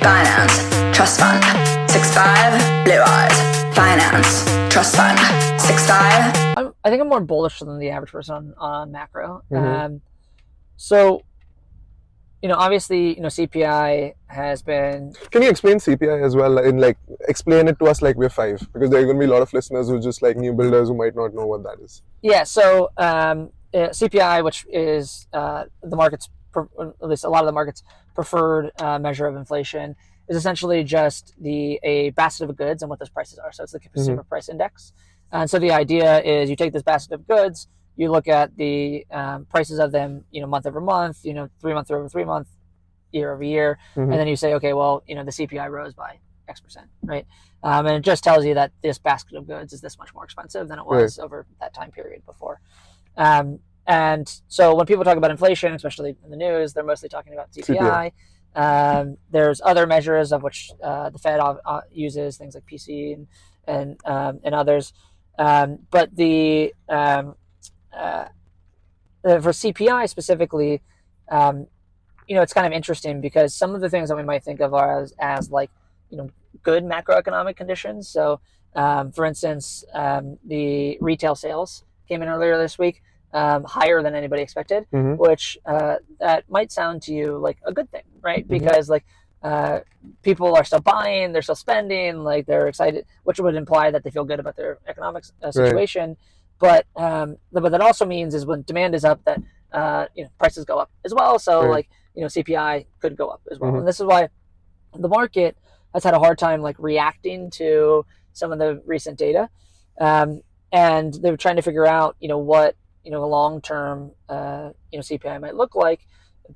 finance, trust fund. 6-5, blue eyes, finance, trust fund. 6-5. I think I'm more bullish than the average person on macro. So, obviously, CPI has been. Can you explain CPI as well? Explain it to us like we're 5, because there are going to be a lot of listeners who just like new builders who might not know what that is. Yeah. So CPI, which is the market's, at least a lot of the market's preferred measure of inflation, is essentially just a basket of goods and what those prices are. So it's the consumer price index. And so the idea is you take this basket of goods, you look at the prices of them, month over month, 3 month over 3 month, year over year, and then you say, okay, well, the CPI rose by X%, right? And it just tells you that this basket of goods is this much more expensive than it was over that time period before. And so when people talk about inflation, especially in the news, they're mostly talking about CPI. There's other measures of which the Fed uses, things like PC and others. But for CPI specifically, it's kind of interesting because some of the things that we might think of are as good macroeconomic conditions. So, for instance, the retail sales came in earlier this week, higher than anybody expected, which that might sound to you like a good thing, right? Because people are still buying, they're still spending, they're excited, which would imply that they feel good about their economic situation. But what that also means is when demand is up, that prices go up as well. So CPI could go up as well, and this is why the market has had a hard time reacting to some of the recent data, and they're trying to figure out what long-term CPI might look like,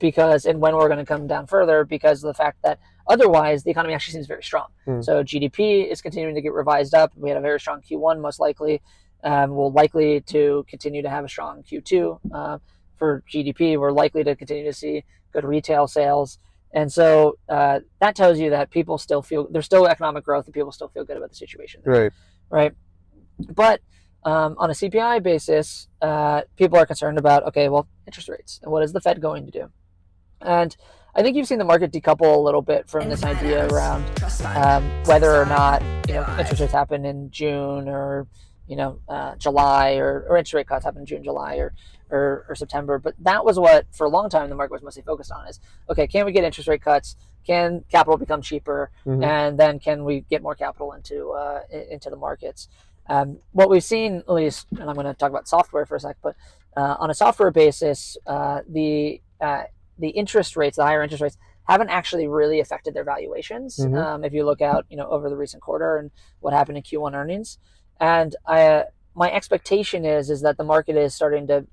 and when we're going to come down further, because of the fact that otherwise the economy actually seems very strong. So GDP is continuing to get revised up. We had a very strong Q1, most likely. We're likely to continue to have a strong Q2 for GDP. We're likely to continue to see good retail sales. And so that tells you that people still feel there's still economic growth and people still feel good about the situation. Right. But on a CPI basis, people are concerned about, okay, well, interest rates. And what is the Fed going to do? And I think you've seen the market decouple a little bit from this idea around whether or not interest rates happen in June or July, or interest rate cuts happen in June, July, or September. But that was what, for a long time, the market was mostly focused on is, okay, can we get interest rate cuts? Can capital become cheaper? And then can we get more capital into the markets? What we've seen, at least, and I'm going to talk about software for a sec, but on a software basis, the interest rates, the higher interest rates, haven't actually really affected their valuations. If you look out, over the recent quarter and what happened in Q1 earnings. And my expectation is that the market is starting to,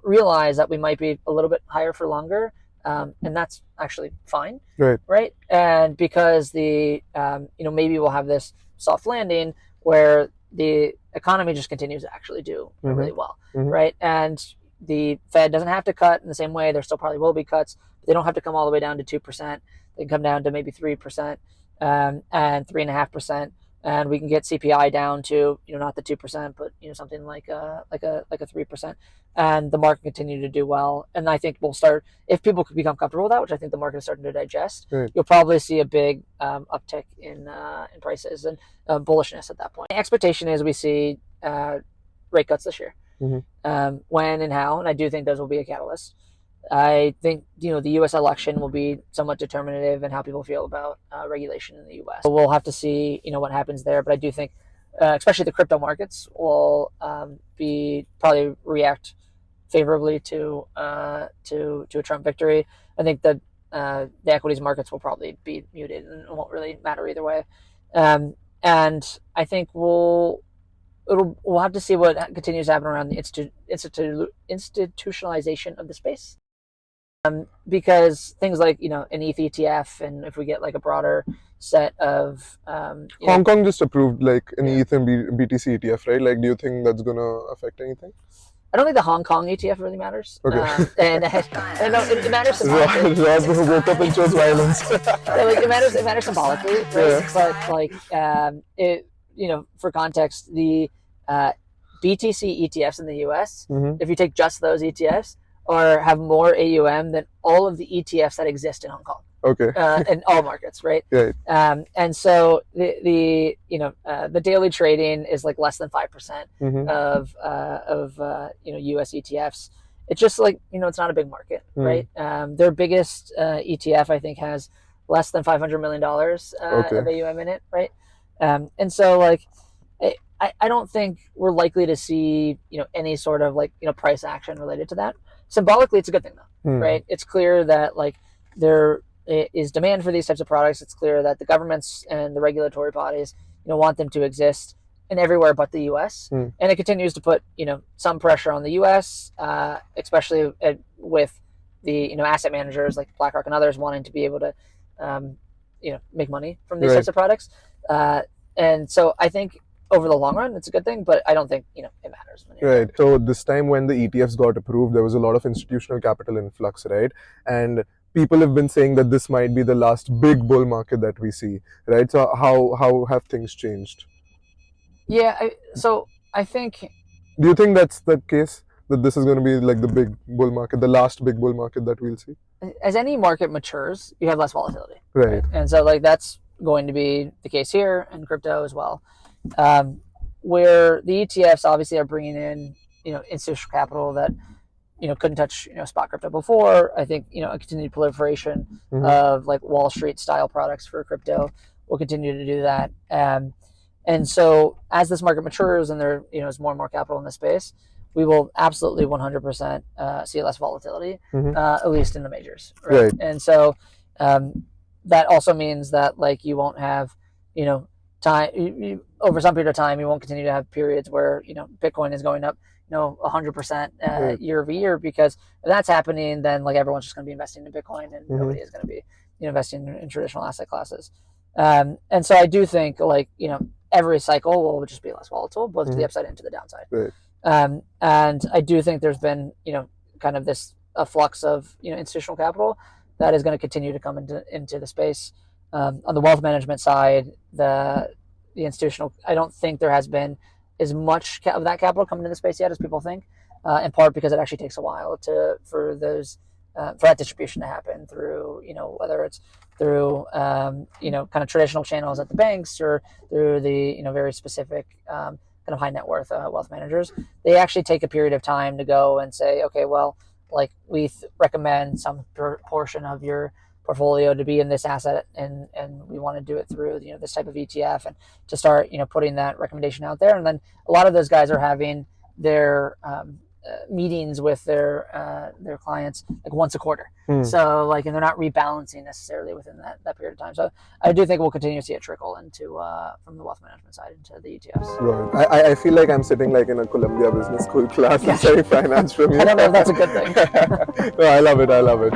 realize that we might be a little bit higher for longer, and that's actually fine, right? And because maybe we'll have this soft landing where the economy just continues to actually do really well, right? And the Fed doesn't have to cut in the same way. There still probably will be cuts, but they don't have to come all the way down to 2%. They can come down to maybe 3% and 3.5%. And we can get CPI down to, not the 2%, but, something like a 3%. And the market continue to do well. And I think we'll start, if people could become comfortable with that, which I think the market is starting to digest, you'll probably see a big uptick in prices and bullishness at that point. My expectation is we see rate cuts this year. When and how, and I do think those will be a catalyst. I think, the U.S. election will be somewhat determinative in how people feel about regulation in the U.S. So we'll have to see, what happens there. But I do think, especially the crypto markets, will probably react favorably to a Trump victory. I think that the equities markets will probably be muted and it won't really matter either way. And I think we'll have to see what continues to happen around the institutionalization of the space. Because things like, an ETH ETF, and if we get a broader set of... Hong Kong just approved an ETH and BTC ETF, right? Do you think that's going to affect anything? I don't think the Hong Kong ETF really matters. Okay. And no, it matters symbolically. Rob woke up and chose violence. It matters symbolically, right? But for context, the BTC ETFs in the US, if you take just those ETFs, or have more AUM than all of the ETFs that exist in Hong Kong. Okay. in all markets, right? Right. And so the daily trading is like less than 5% Mm-hmm. of US ETFs. It's just like, it's not a big market, right? Their biggest ETF, I think, has less than $500 million Okay. of AUM in it, right? And so like, I don't think we're likely to see, any sort of like, price action related to that. Symbolically, it's a good thing though, right? It's clear that like there is demand for these types of products. It's clear that the governments and the regulatory bodies, want them to exist in everywhere but the U.S. And it continues to put, some pressure on the U.S., especially with the, asset managers like BlackRock and others wanting to be able to, make money from these types of products. And so I think over the long run, it's a good thing, but I don't think, it matters. Right. So this time when the ETFs got approved, there was a lot of institutional capital influx, right? And people have been saying that this might be the last big bull market that we see, right? So how have things changed? Yeah. So I think. Do you think that's the case? That this is going to be like the big bull market, the last big bull market that we'll see? As any market matures, you have less volatility. Right. And so like that's going to be the case here in crypto as well. Where the ETFs obviously are bringing in, institutional capital that, couldn't touch, spot crypto before. I think, a continued proliferation of like Wall Street style products for crypto will continue to do that. And so as this market matures and there, is more and more capital in the space, we will absolutely 100% see less volatility, at least in the majors. Right. And so that also means that like you won't have, time over some period of time, you won't continue to have periods where, Bitcoin is going up, 100% year over year, because if that's happening, then like everyone's just going to be investing in Bitcoin and nobody is going to be, investing in traditional asset classes. And so I do think like, every cycle will just be less volatile, both to the upside and to the downside. Right. And I do think there's been, kind of this flux of, institutional capital that is going to continue to come into the space. On the wealth management side, the institutional, I don't think there has been as much of that capital coming into the space yet as people think, in part because it actually takes a while for that distribution to happen through, whether it's through, kind of traditional channels at the banks or through the, very specific, kind of high net worth wealth managers. They actually take a period of time to go and say, okay, well, like we recommend some portion of your portfolio to be in this asset, and we want to do it through this type of ETF, and to start putting that recommendation out there. And then a lot of those guys are having their meetings with their clients like once a quarter. So like, and they're not rebalancing necessarily within that period of time. So I do think we'll continue to see a trickle into from the wealth management side into the ETFs. Right. I feel like I'm sitting like in a Columbia Business School class and studying finance from you. I don't know if that's a good thing. No, I love it.